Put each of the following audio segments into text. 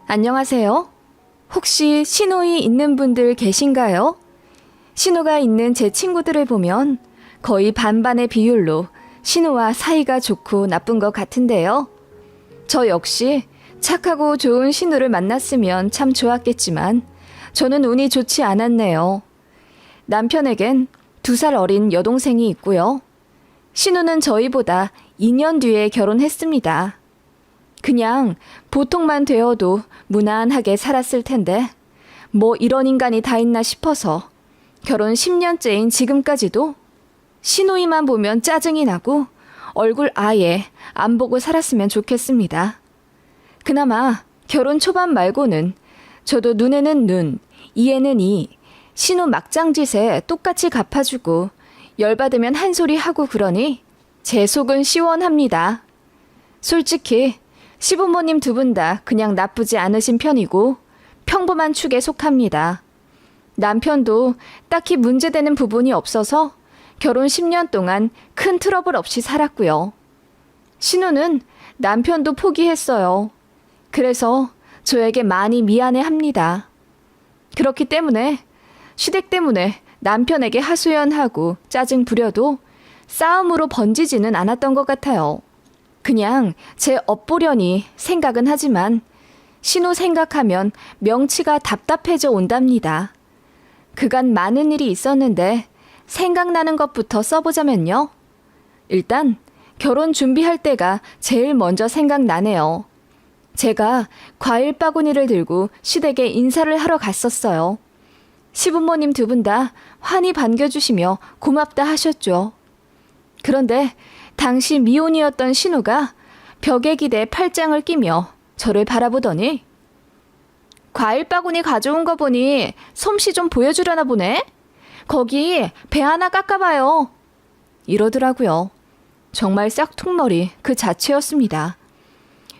안녕하세요. 혹시 신호이 있는 분들 계신가요? 신호가 있는 제 친구들을 보면 거의 반반의 비율로 신호와 사이가 좋고 나쁜 것 같은데요. 저 역시 착하고 좋은 신호를 만났으면 참 좋았겠지만 저는 운이 좋지 않았네요. 남편에겐 2살 어린 여동생이 있고요. 신우는 저희보다 2년 뒤에 결혼했습니다. 그냥 보통만 되어도 무난하게 살았을 텐데 뭐 이런 인간이 다 있나 싶어서 결혼 10년째인 지금까지도 신우이만 보면 짜증이 나고 얼굴 아예 안 보고 살았으면 좋겠습니다. 그나마 결혼 초반 말고는 저도 눈에는 눈, 이에는 이, 신우 막장짓에 똑같이 갚아주고 열받으면 한 소리 하고 그러니 제 속은 시원합니다. 솔직히 시부모님 2분 다 그냥 나쁘지 않으신 편이고 평범한 축에 속합니다. 남편도 딱히 문제되는 부분이 없어서 결혼 10년 동안 큰 트러블 없이 살았고요. 신우는 남편도 포기했어요. 그래서 저에게 많이 미안해합니다. 그렇기 때문에 시댁 때문에 남편에게 하소연하고 짜증 부려도 싸움으로 번지지는 않았던 것 같아요. 그냥 제 업보려니 생각은 하지만 신우 생각하면 명치가 답답해져 온답니다. 그간 많은 일이 있었는데 생각나는 것부터 써보자면요. 일단 결혼 준비할 때가 제일 먼저 생각나네요. 제가 과일 바구니를 들고 시댁에 인사를 하러 갔었어요. 시부모님 2분 다 환히 반겨주시며 고맙다 하셨죠. 그런데 당시 미혼이었던 신우가 벽에 기대 팔짱을 끼며 저를 바라보더니 과일 바구니 가져온 거 보니 솜씨 좀 보여주려나 보네? 거기 배 하나 깎아봐요. 이러더라고요. 정말 싹퉁머리 그 자체였습니다.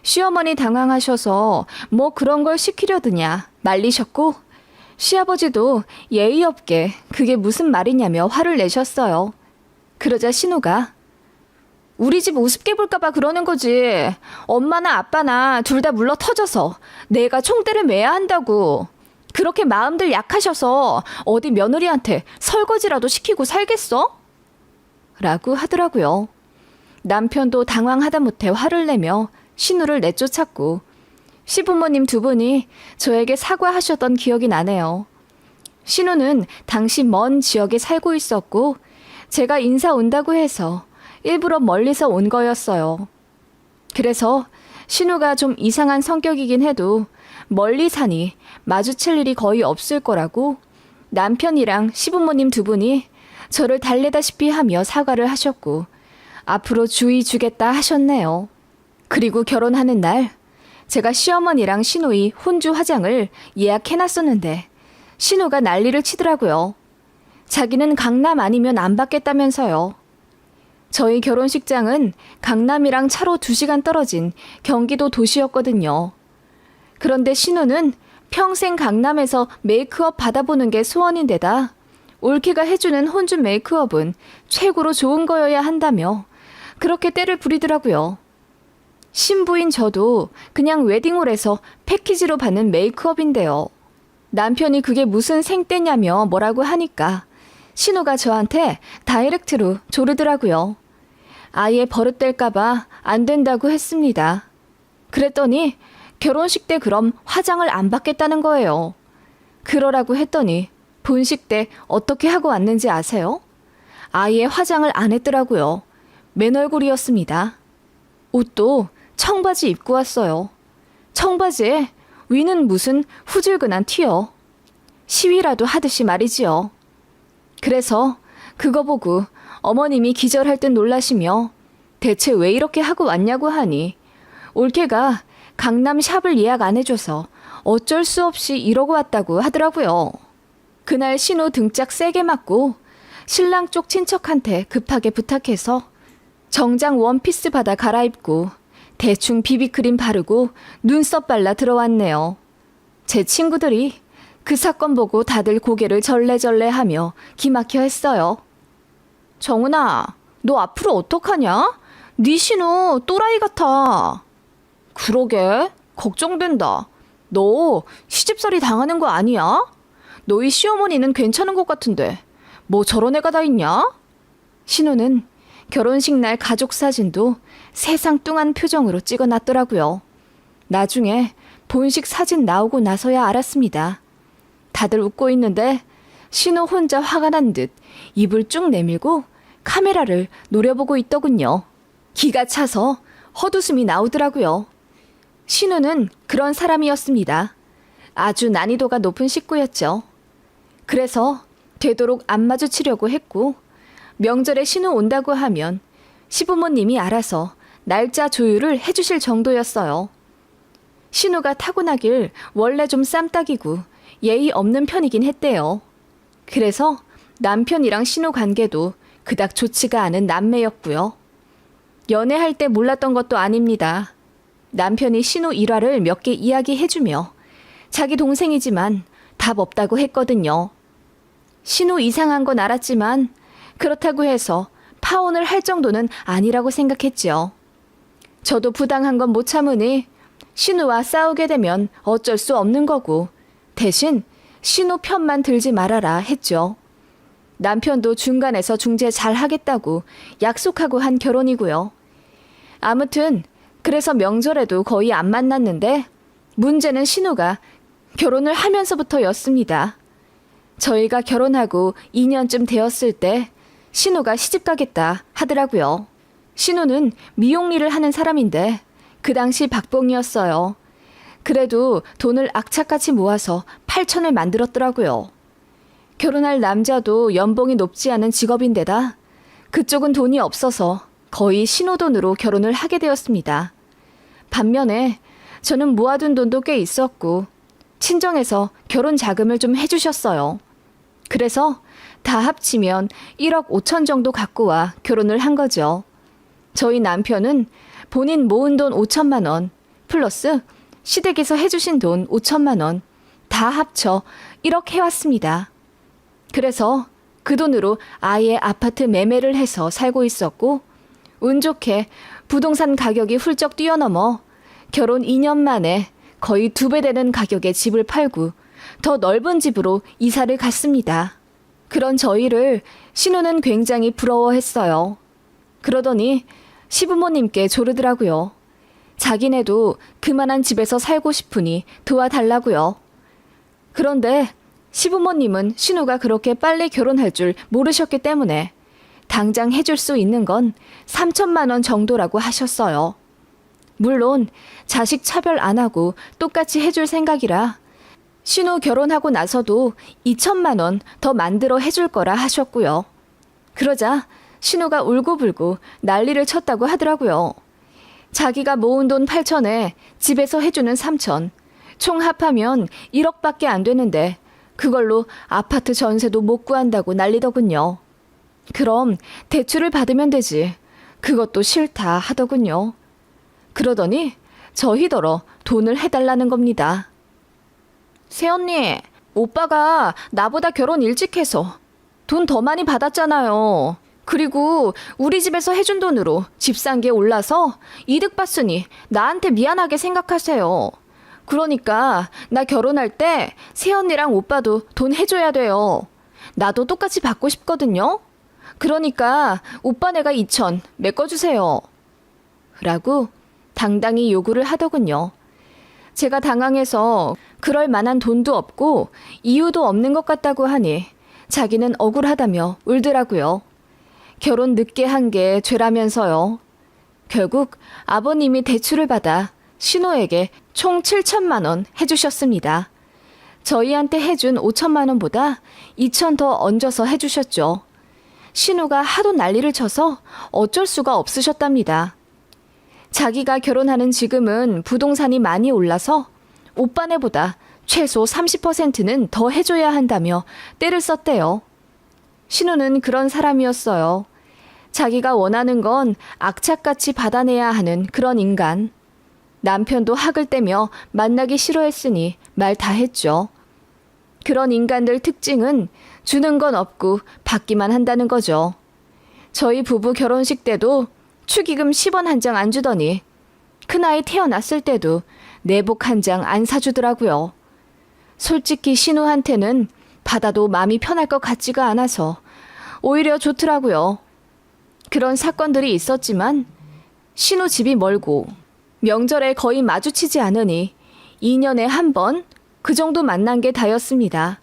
시어머니 당황하셔서 뭐 그런 걸 시키려드냐 말리셨고 시아버지도 예의 없게 그게 무슨 말이냐며 화를 내셨어요. 그러자 신우가 우리 집 우습게 볼까봐 그러는 거지. 엄마나 아빠나 둘 다 물러 터져서 내가 총대를 매야 한다고. 그렇게 마음들 약하셔서 어디 며느리한테 설거지라도 시키고 살겠어? 라고 하더라고요. 남편도 당황하다 못해 화를 내며 신우를 내쫓았고 시부모님 2분이 저에게 사과하셨던 기억이 나네요. 신우는 당시 먼 지역에 살고 있었고 제가 인사 온다고 해서 일부러 멀리서 온 거였어요. 그래서 신우가 좀 이상한 성격이긴 해도 멀리 사니 마주칠 일이 거의 없을 거라고 남편이랑 시부모님 2분이 저를 달래다시피 하며 사과를 하셨고 앞으로 주의 주겠다 하셨네요. 그리고 결혼하는 날 제가 시어머니랑 신우이 혼주 화장을 예약해놨었는데 신우가 난리를 치더라고요. 자기는 강남 아니면 안 받겠다면서요. 저희 결혼식장은 강남이랑 차로 2시간 떨어진 경기도 도시였거든요. 그런데 신우는 평생 강남에서 메이크업 받아보는 게 소원인데다 올케가 해주는 혼주 메이크업은 최고로 좋은 거여야 한다며 그렇게 때를 부리더라고요. 신부인 저도 그냥 웨딩홀에서 패키지로 받는 메이크업인데요. 남편이 그게 무슨 생떼냐며 뭐라고 하니까 신우가 저한테 다이렉트로 조르더라고요. 아예 버릇될까봐 안 된다고 했습니다. 그랬더니 결혼식 때 그럼 화장을 안 받겠다는 거예요. 그러라고 했더니 본식 때 어떻게 하고 왔는지 아세요? 아예 화장을 안 했더라고요. 맨 얼굴이었습니다. 옷도 청바지 입고 왔어요. 청바지에 위는 무슨 후줄근한 티요. 시위라도 하듯이 말이지요. 그래서 그거 보고 어머님이 기절할 듯 놀라시며 대체 왜 이렇게 하고 왔냐고 하니 올케가 강남 샵을 예약 안 해줘서 어쩔 수 없이 이러고 왔다고 하더라고요. 그날 신우 등짝 세게 맞고 신랑 쪽 친척한테 급하게 부탁해서 정장 원피스 받아 갈아입고 대충 비비크림 바르고 눈썹 발라 들어왔네요. 제 친구들이 그 사건 보고 다들 고개를 절레절레하며 기막혀 했어요. 정은아, 너 앞으로 어떡하냐? 네 신우 또라이 같아. 그러게, 걱정된다. 너 시집살이 당하는 거 아니야? 너희 시어머니는 괜찮은 것 같은데 뭐 저런 애가 다 있냐? 신우는 결혼식 날 가족 사진도 세상 뚱한 표정으로 찍어놨더라고요. 나중에 본식 사진 나오고 나서야 알았습니다. 다들 웃고 있는데 신우 혼자 화가 난 듯 입을 쭉 내밀고 카메라를 노려보고 있더군요. 기가 차서 헛웃음이 나오더라고요. 신우는 그런 사람이었습니다. 아주 난이도가 높은 식구였죠. 그래서 되도록 안 마주치려고 했고 명절에 신우 온다고 하면 시부모님이 알아서 날짜 조율을 해주실 정도였어요. 신우가 타고나길 원래 좀 쌈딱이고 예의 없는 편이긴 했대요. 그래서 남편이랑 신우 관계도 그닥 좋지가 않은 남매였고요. 연애할 때 몰랐던 것도 아닙니다. 남편이 신우 일화를 몇 개 이야기해주며 자기 동생이지만 답 없다고 했거든요. 신우 이상한 건 알았지만 그렇다고 해서 파혼을 할 정도는 아니라고 생각했죠. 저도 부당한 건 못 참으니 신우와 싸우게 되면 어쩔 수 없는 거고 대신 신우 편만 들지 말아라 했죠. 남편도 중간에서 중재 잘 하겠다고 약속하고 한 결혼이고요. 아무튼 그래서 명절에도 거의 안 만났는데 문제는 신우가 결혼을 하면서부터였습니다. 저희가 결혼하고 2년쯤 되었을 때 신우가 시집 가겠다 하더라고요. 신우는 미용 일을 하는 사람인데 그 당시 박봉이었어요. 그래도 돈을 악착같이 모아서 8천을 만들었더라고요. 결혼할 남자도 연봉이 높지 않은 직업인데다 그쪽은 돈이 없어서 거의 신우 돈으로 결혼을 하게 되었습니다. 반면에 저는 모아둔 돈도 꽤 있었고 친정에서 결혼 자금을 좀 해주셨어요. 그래서 다 합치면 1억 5천 정도 갖고 와 결혼을 한 거죠. 저희 남편은 본인 모은 돈 5천만 원 플러스 시댁에서 해주신 돈 5천만 원 다 합쳐 1억 해왔습니다. 그래서 그 돈으로 아예 아파트 매매를 해서 살고 있었고 운 좋게 부동산 가격이 훌쩍 뛰어넘어 결혼 2년 만에 거의 2배 되는 가격에 집을 팔고 더 넓은 집으로 이사를 갔습니다. 그런 저희를 신우는 굉장히 부러워했어요. 그러더니 시부모님께 조르더라고요. 자기네도 그만한 집에서 살고 싶으니 도와달라고요. 그런데 시부모님은 신우가 그렇게 빨리 결혼할 줄 모르셨기 때문에 당장 해줄 수 있는 건 3천만 원 정도라고 하셨어요. 물론 자식 차별 안 하고 똑같이 해줄 생각이라 신우 결혼하고 나서도 2천만 원 더 만들어 해줄 거라 하셨고요. 그러자 신우가 울고불고 난리를 쳤다고 하더라고요. 자기가 모은 돈 8천에 집에서 해주는 3천, 총 합하면 1억밖에 안 되는데 그걸로 아파트 전세도 못 구한다고 난리더군요. 그럼 대출을 받으면 되지. 그것도 싫다 하더군요. 그러더니 저희더러 돈을 해달라는 겁니다. 새언니, 오빠가 나보다 결혼 일찍 해서 돈 더 많이 받았잖아요. 그리고 우리 집에서 해준 돈으로 집 산 게 올라서 이득 봤으니 나한테 미안하게 생각하세요. 그러니까 나 결혼할 때 새언니랑 오빠도 돈 해줘야 돼요. 나도 똑같이 받고 싶거든요. 그러니까 오빠 내가 2천 메꿔주세요. 라고 당당히 요구를 하더군요. 제가 당황해서 그럴 만한 돈도 없고 이유도 없는 것 같다고 하니 자기는 억울하다며 울더라고요. 결혼 늦게 한 게 죄라면서요. 결국 아버님이 대출을 받아 신우에게 총 7천만 원 해주셨습니다. 저희한테 해준 5천만 원보다 2천 더 얹어서 해주셨죠. 신우가 하도 난리를 쳐서 어쩔 수가 없으셨답니다. 자기가 결혼하는 지금은 부동산이 많이 올라서 오빠네보다 최소 30%는 더 해줘야 한다며 떼를 썼대요. 신우는 그런 사람이었어요. 자기가 원하는 건 악착같이 받아내야 하는 그런 인간. 남편도 학을 떼며 만나기 싫어했으니 말 다 했죠. 그런 인간들 특징은 주는 건 없고 받기만 한다는 거죠. 저희 부부 결혼식 때도 축의금 10원 한 장 안 주더니 큰아이 태어났을 때도 내복 한 장 안 사주더라고요. 솔직히 신우한테는 받아도 마음이 편할 것 같지가 않아서 오히려 좋더라고요. 그런 사건들이 있었지만 신우 집이 멀고 명절에 거의 마주치지 않으니 2년에 한 번 그 정도 만난 게 다였습니다.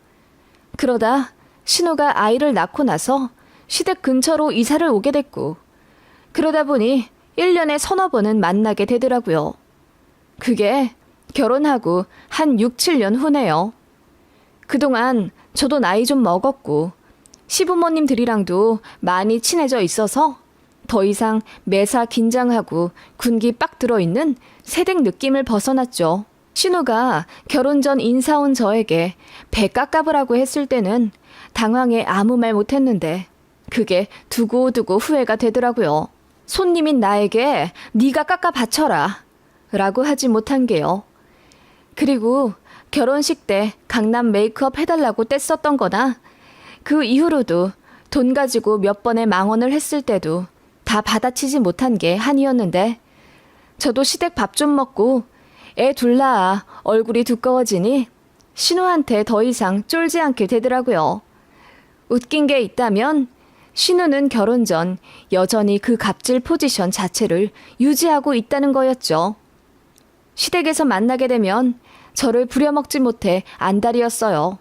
그러다 신우가 아이를 낳고 나서 시댁 근처로 이사를 오게 됐고 그러다 보니 1년에 서너 번은 만나게 되더라고요. 그게 결혼하고 한 6, 7년 후네요. 그동안 저도 나이 좀 먹었고 시부모님들이랑도 많이 친해져 있어서 더 이상 매사 긴장하고 군기 빡 들어있는 새댁 느낌을 벗어났죠. 신우가 결혼 전 인사 온 저에게 배 깎아보라고 했을 때는 당황해 아무 말 못했는데 그게 두고두고 후회가 되더라고요. 손님인 나에게 네가 깎아 바쳐라 라고 하지 못한 게요. 그리고 결혼식 때 강남 메이크업 해달라고 떼썼던 거나 그 이후로도 돈 가지고 몇 번의 망언을 했을 때도 다 받아치지 못한 게 한이었는데 저도 시댁 밥 좀 먹고 애 둘 낳아 얼굴이 두꺼워지니 신우한테 더 이상 쫄지 않게 되더라고요. 웃긴 게 있다면 신우는 결혼 전 여전히 그 갑질 포지션 자체를 유지하고 있다는 거였죠. 시댁에서 만나게 되면 저를 부려먹지 못해 안달이었어요.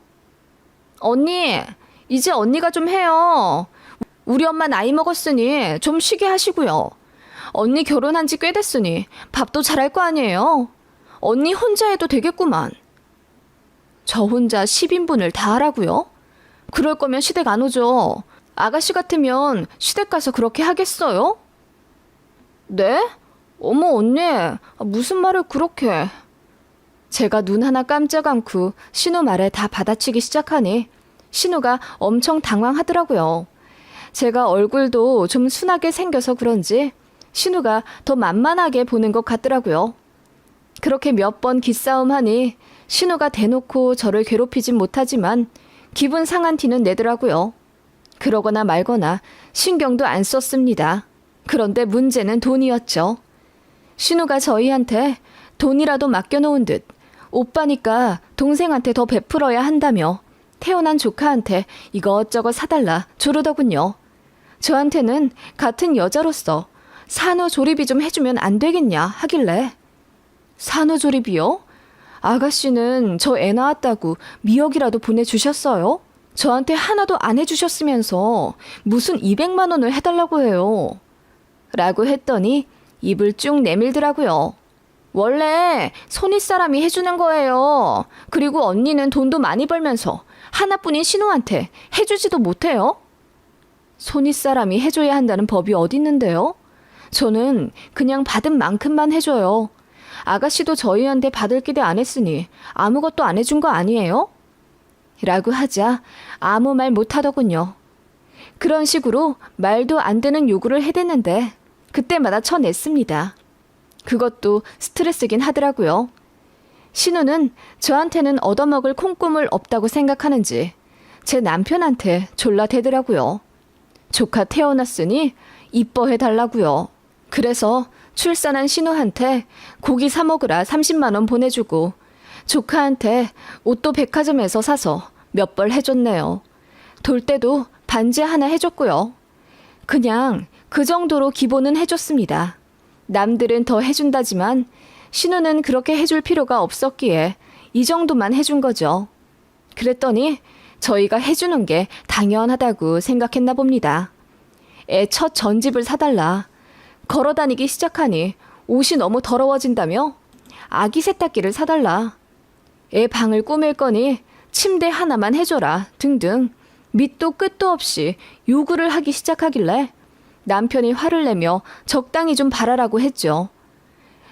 언니, 이제 언니가 좀 해요. 우리 엄마 나이 먹었으니 좀 쉬게 하시고요. 언니 결혼한 지 꽤 됐으니 밥도 잘할 거 아니에요. 언니 혼자 해도 되겠구만. 저 혼자 10인분을 다 하라고요? 그럴 거면 시댁 안 오죠. 아가씨 같으면 시댁 가서 그렇게 하겠어요? 네? 어머 언니, 무슨 말을 그렇게... 제가 눈 하나 깜짝 않고 신우 말에 다 받아치기 시작하니 신우가 엄청 당황하더라고요. 제가 얼굴도 좀 순하게 생겨서 그런지 신우가 더 만만하게 보는 것 같더라고요. 그렇게 몇 번 기싸움하니 신우가 대놓고 저를 괴롭히진 못하지만 기분 상한 티는 내더라고요. 그러거나 말거나 신경도 안 썼습니다. 그런데 문제는 돈이었죠. 신우가 저희한테 돈이라도 맡겨놓은 듯 오빠니까 동생한테 더 베풀어야 한다며 태어난 조카한테 이것저것 사달라 조르더군요. 저한테는 같은 여자로서 산후조리비 좀 해주면 안 되겠냐 하길래 산후조리비요? 아가씨는 저 애 낳았다고 미역이라도 보내주셨어요? 저한테 하나도 안 해주셨으면서 무슨 200만 원을 해달라고 해요. 라고 했더니 입을 쭉 내밀더라고요. 원래 손윗사람이 해주는 거예요. 그리고 언니는 돈도 많이 벌면서 하나뿐인 신우한테 해주지도 못해요. 손윗사람이 해줘야 한다는 법이 어디 있는데요? 저는 그냥 받은 만큼만 해줘요. 아가씨도 저희한테 받을 기대 안 했으니 아무것도 안 해준 거 아니에요? 라고 하자 아무 말 못하더군요. 그런 식으로 말도 안 되는 요구를 해댔는데 그때마다 쳐냈습니다. 그것도 스트레스긴 하더라고요. 신우는 저한테는 얻어먹을 콩고물 없다고 생각하는지 제 남편한테 졸라 대더라고요. 조카 태어났으니 이뻐해달라고요. 그래서 출산한 신우한테 고기 사 먹으라 30만 원 보내주고 조카한테 옷도 백화점에서 사서 몇 벌 해줬네요. 돌 때도 반지 하나 해줬고요. 그냥 그 정도로 기본은 해줬습니다. 남들은 더 해준다지만 신우는 그렇게 해줄 필요가 없었기에 이 정도만 해준 거죠. 그랬더니 저희가 해주는 게 당연하다고 생각했나 봅니다. 애 첫 전집을 사달라. 걸어다니기 시작하니 옷이 너무 더러워진다며 아기 세탁기를 사달라. 애 방을 꾸밀 거니 침대 하나만 해줘라 등등 밑도 끝도 없이 요구를 하기 시작하길래 남편이 화를 내며 적당히 좀 바라라고 했죠.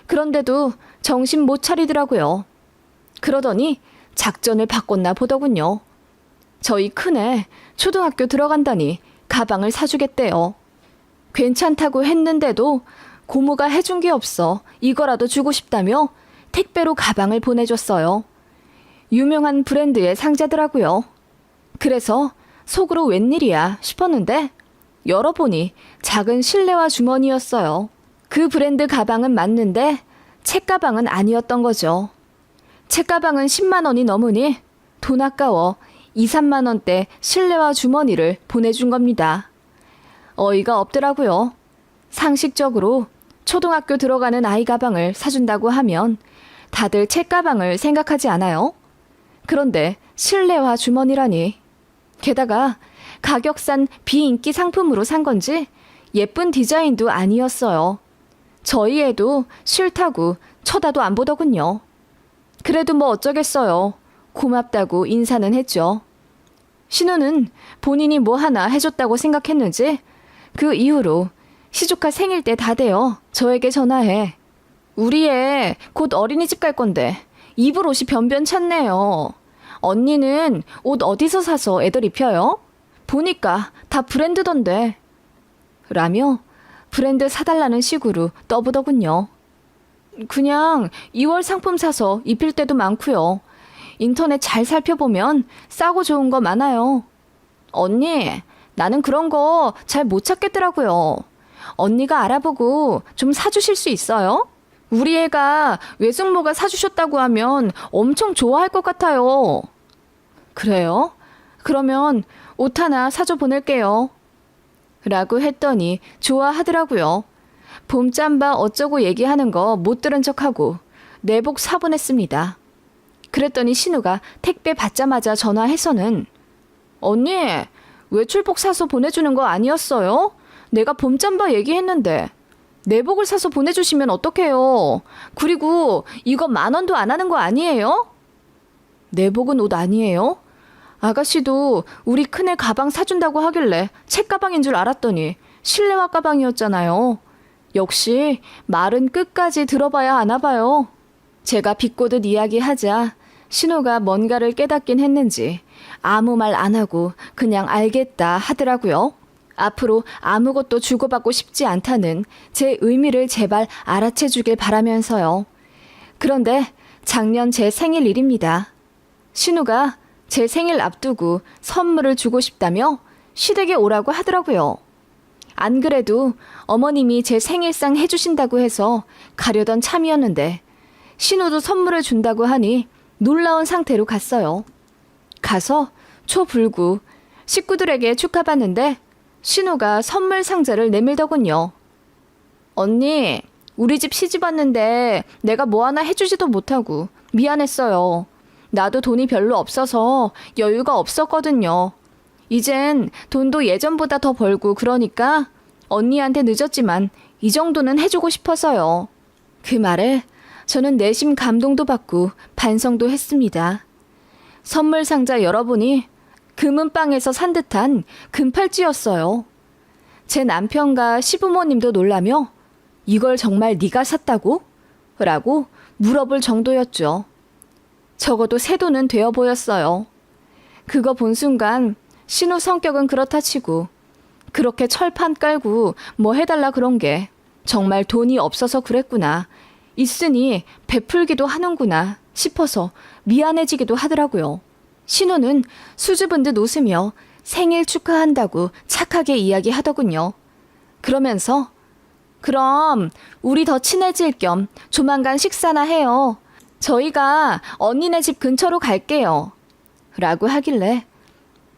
그런데도 정신 못 차리더라고요. 그러더니 작전을 바꿨나 보더군요. 저희 큰애 초등학교 들어간다니 가방을 사주겠대요. 괜찮다고 했는데도 고모가 해준 게 없어 이거라도 주고 싶다며 택배로 가방을 보내줬어요. 유명한 브랜드의 상자더라고요. 그래서 속으로 웬일이야 싶었는데 열어보니 작은 실내화 주머니였어요. 그 브랜드 가방은 맞는데 책가방은 아니었던 거죠. 책가방은 10만 원이 넘으니 돈 아까워 2, 3만 원대 실내화 주머니를 보내준 겁니다. 어이가 없더라고요. 상식적으로 초등학교 들어가는 아이 가방을 사준다고 하면 다들 책가방을 생각하지 않아요? 그런데 실내화 주머니라니. 게다가 가격싼 비인기 상품으로 산 건지 예쁜 디자인도 아니었어요. 저희 애도 싫다고 쳐다도 안 보더군요. 그래도 뭐 어쩌겠어요. 고맙다고 인사는 했죠. 신우는 본인이 뭐 하나 해줬다고 생각했는지 그 이후로 시조카 생일 때 다 되어 저에게 전화해. 우리 애 곧 어린이집 갈 건데 입을 옷이 변변찮네요. 언니는 옷 어디서 사서 애들 입혀요? 보니까 다 브랜드던데. 라며 브랜드 사달라는 식으로 떠보더군요. 그냥 2월 상품 사서 입힐 때도 많고요. 인터넷 잘 살펴보면 싸고 좋은 거 많아요. 언니, 나는 그런 거 잘 못 찾겠더라고요. 언니가 알아보고 좀 사주실 수 있어요? 우리 애가 외숙모가 사주셨다고 하면 엄청 좋아할 것 같아요. 그래요? 그러면 옷 하나 사줘 보낼게요. 라고 했더니 좋아하더라고요. 봄짬바 어쩌고 얘기하는 거 못 들은 척하고 내복 사보냈습니다. 그랬더니 신우가 택배 받자마자 전화해서는 언니, 외출복 사서 보내주는 거 아니었어요? 내가 봄짬바 얘기했는데 내복을 사서 보내주시면 어떡해요? 그리고 이거 10,000원도 안 하는 거 아니에요? 내복은 옷 아니에요? 아가씨도 우리 큰애 가방 사준다고 하길래 책가방인 줄 알았더니 실내화 가방이었잖아요. 역시 말은 끝까지 들어봐야 하나 봐요. 제가 비꼬듯 이야기하자 신우가 뭔가를 깨닫긴 했는지 아무 말 안 하고 그냥 알겠다 하더라고요. 앞으로 아무것도 주고받고 싶지 않다는 제 의미를 제발 알아채 주길 바라면서요. 그런데 작년 제 생일일입니다. 신우가 제 생일 앞두고 선물을 주고 싶다며 시댁에 오라고 하더라고요. 안 그래도 어머님이 제 생일상 해주신다고 해서 가려던 참이었는데 신우도 선물을 준다고 하니 놀라운 상태로 갔어요. 가서 초불구 식구들에게 축하받는데 신우가 선물 상자를 내밀더군요. 언니, 우리 집 시집 왔는데 내가 뭐 하나 해주지도 못하고 미안했어요. 나도 돈이 별로 없어서 여유가 없었거든요. 이젠 돈도 예전보다 더 벌고 그러니까 언니한테 늦었지만 이 정도는 해주고 싶어서요. 그 말에 저는 내심 감동도 받고 반성도 했습니다. 선물 상자 열어보니 금은방에서 산 듯한 금팔찌였어요. 제 남편과 시부모님도 놀라며 이걸 정말 네가 샀다고? 라고 물어볼 정도였죠. 적어도 새 돈은 되어 보였어요. 그거 본 순간 신우 성격은 그렇다 치고 그렇게 철판 깔고 뭐 해달라 그런 게 정말 돈이 없어서 그랬구나. 있으니 베풀기도 하는구나 싶어서 미안해지기도 하더라고요. 신우는 수줍은 듯 웃으며 생일 축하한다고 착하게 이야기하더군요. 그러면서 그럼 우리 더 친해질 겸 조만간 식사나 해요. 저희가 언니네 집 근처로 갈게요. 라고 하길래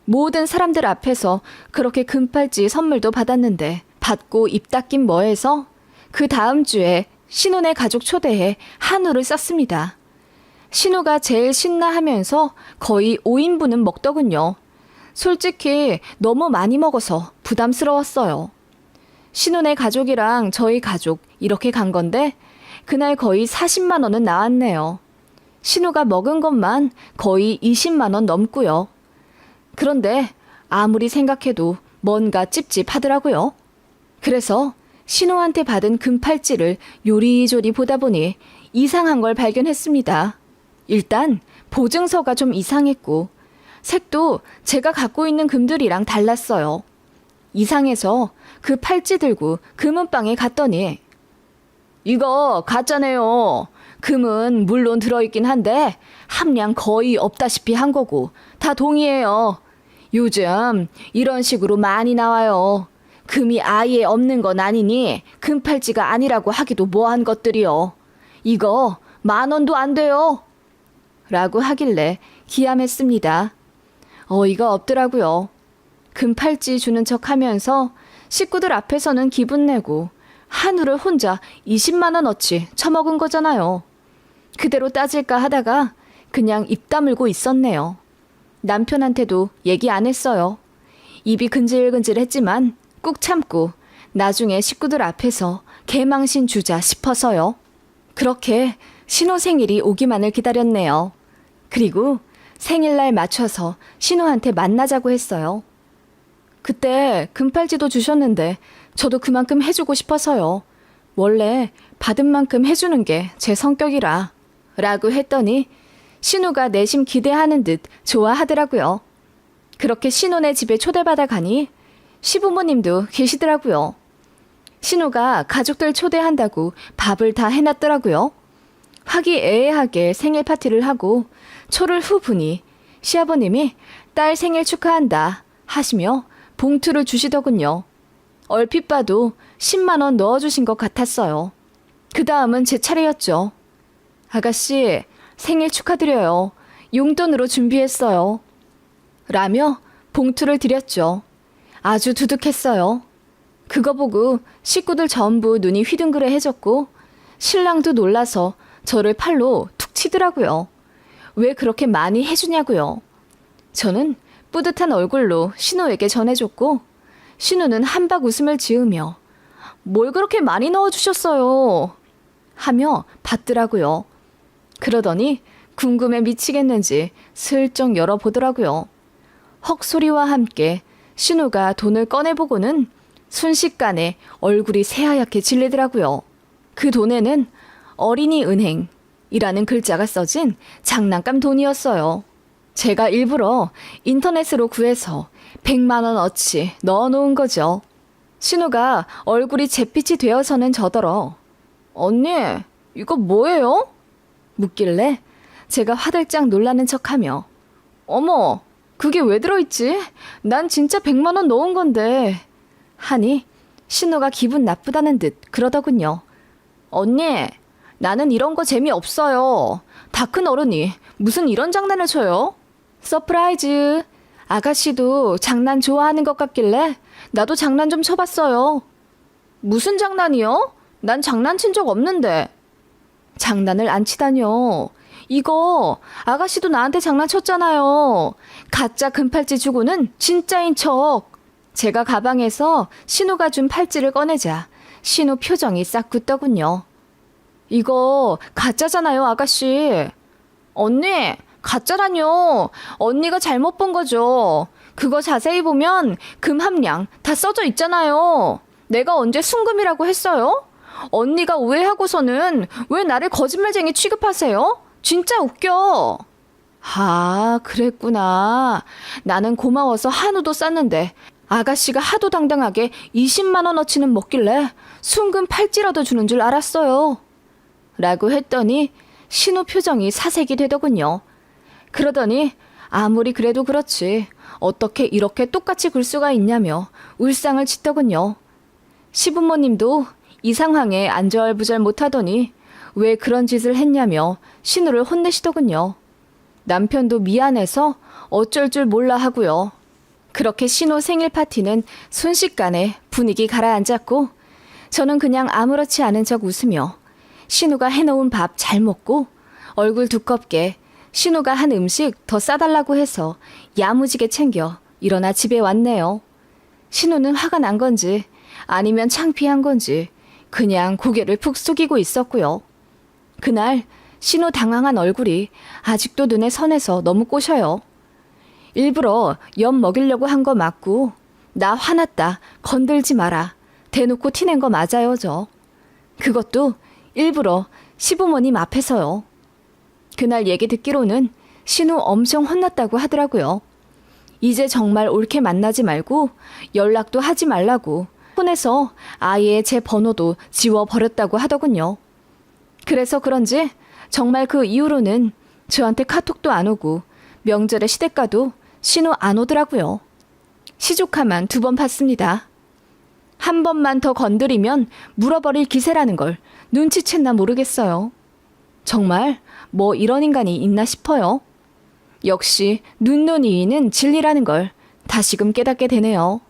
모든 사람들 앞에서 그렇게 금팔찌 선물도 받았는데 받고 입 닦긴 뭐해서 그 다음 주에 신우네 가족 초대해 한우를 쌌습니다. 신우가 제일 신나하면서 거의 5인분은 먹더군요. 솔직히 너무 많이 먹어서 부담스러웠어요. 신우네 가족이랑 저희 가족 이렇게 간 건데 그날 거의 40만 원은 나왔네요. 신우가 먹은 것만 거의 20만 원 넘고요. 그런데 아무리 생각해도 뭔가 찝찝하더라고요. 그래서 신우한테 받은 금팔찌를 요리조리 보다 보니 이상한 걸 발견했습니다. 일단 보증서가 좀 이상했고 색도 제가 갖고 있는 금들이랑 달랐어요. 이상해서 그 팔찌 들고 금은방에 갔더니 이거 가짜네요. 금은 물론 들어있긴 한데 함량 거의 없다시피 한 거고 다 동이에요. 요즘 이런 식으로 많이 나와요. 금이 아예 없는 건 아니니 금팔찌가 아니라고 하기도 뭐한 것들이요. 이거 10,000원도 안 돼요. 라고 하길래 기함했습니다. 어이가 없더라고요. 금팔찌 주는 척 하면서 식구들 앞에서는 기분 내고 한우를 혼자 20만 원어치 처먹은 거잖아요. 그대로 따질까 하다가 그냥 입 다물고 있었네요. 남편한테도 얘기 안 했어요. 입이 근질근질했지만 꾹 참고 나중에 식구들 앞에서 개망신 주자 싶어서요. 그렇게 신호 생일이 오기만을 기다렸네요. 그리고 생일날 맞춰서 신호한테 만나자고 했어요. 그때 금팔찌도 주셨는데 저도 그만큼 해주고 싶어서요. 원래 받은 만큼 해주는 게 제 성격이라. 라고 했더니 신우가 내심 기대하는 듯 좋아하더라고요. 그렇게 신우네 집에 초대받아 가니 시부모님도 계시더라고요. 신우가 가족들 초대한다고 밥을 다 해놨더라고요. 화기애애하게 생일 파티를 하고 초를 후 보니 시아버님이 딸 생일 축하한다 하시며 봉투를 주시더군요. 얼핏 봐도 10만 원 넣어주신 것 같았어요. 그 다음은 제 차례였죠. 아가씨, 생일 축하드려요. 용돈으로 준비했어요. 라며 봉투를 드렸죠. 아주 두둑했어요. 그거 보고 식구들 전부 눈이 휘둥그레해졌고 신랑도 놀라서 저를 팔로 툭 치더라고요. 왜 그렇게 많이 해주냐고요. 저는 뿌듯한 얼굴로 신우에게 전해줬고 신우는 한박 웃음을 지으며 뭘 그렇게 많이 넣어주셨어요 하며 받더라고요. 그러더니 궁금해 미치겠는지 슬쩍 열어보더라고요. 헉소리와 함께 신우가 돈을 꺼내보고는 순식간에 얼굴이 새하얗게 질리더라고요. 그 돈에는 어린이은행이라는 글자가 써진 장난감 돈이었어요. 제가 일부러 인터넷으로 구해서 100만 원어치 넣어놓은 거죠. 신우가 얼굴이 잿빛이 되어서는 저더러 언니, 이거 뭐예요? 묻길래 제가 화들짝 놀라는 척하며 어머, 그게 왜 들어있지? 난 진짜 100만 원 넣은 건데 하니 신우가 기분 나쁘다는 듯 그러더군요. 언니, 나는 이런 거 재미없어요. 다 큰 어른이 무슨 이런 장난을 쳐요? 서프라이즈. 아가씨도 장난 좋아하는 것 같길래 나도 장난 좀 쳐봤어요. 무슨 장난이요? 난 장난친 적 없는데. 장난을 안 치다뇨. 이거 아가씨도 나한테 장난쳤잖아요. 가짜 금팔찌 주고는 진짜인 척. 제가 가방에서 신우가 준 팔찌를 꺼내자 신우 표정이 싹 굳더군요. 이거 가짜잖아요, 아가씨. 언니, 가짜라뇨. 언니가 잘못 본 거죠. 그거 자세히 보면 금 함량 다 써져 있잖아요. 내가 언제 순금이라고 했어요? 언니가 오해하고서는 왜 나를 거짓말쟁이 취급하세요? 진짜 웃겨. 아, 그랬구나. 나는 고마워서 한우도 쌌는데 아가씨가 하도 당당하게 20만 원어치는 먹길래 순금 팔찌라도 주는 줄 알았어요. 라고 했더니 신우 표정이 사색이 되더군요. 그러더니 아무리 그래도 그렇지 어떻게 이렇게 똑같이 굴 수가 있냐며 울상을 짓더군요. 시부모님도 이 상황에 안절부절 못하더니 왜 그런 짓을 했냐며 신우를 혼내시더군요. 남편도 미안해서 어쩔 줄 몰라 하고요. 그렇게 신우 생일 파티는 순식간에 분위기 가라앉았고 저는 그냥 아무렇지 않은 척 웃으며 신우가 해놓은 밥 잘 먹고 얼굴 두껍게 신우가 한 음식 더 싸달라고 해서 야무지게 챙겨 일어나 집에 왔네요. 신우는 화가 난 건지 아니면 창피한 건지 그냥 고개를 푹 숙이고 있었고요. 그날 신우 당황한 얼굴이 아직도 눈에 선해서 너무 꼬셔요. 일부러 엿 먹이려고 한 거 맞고 나 화났다 건들지 마라 대놓고 티낸 거 맞아요 저. 그것도 일부러 시부모님 앞에서요. 그날 얘기 듣기로는 신우 엄청 혼났다고 하더라고요. 이제 정말 옳게 만나지 말고 연락도 하지 말라고 폰에서 아예 제 번호도 지워버렸다고 하더군요. 그래서 그런지 정말 그 이후로는 저한테 카톡도 안 오고 명절에 시댁 가도 신우 안 오더라고요. 시조카만 2번 봤습니다. 한 번만 더 건드리면 물어버릴 기세라는 걸 눈치챘나 모르겠어요. 정말 뭐 이런 인간이 있나 싶어요. 역시 눈눈이는 진리라는 걸 다시금 깨닫게 되네요.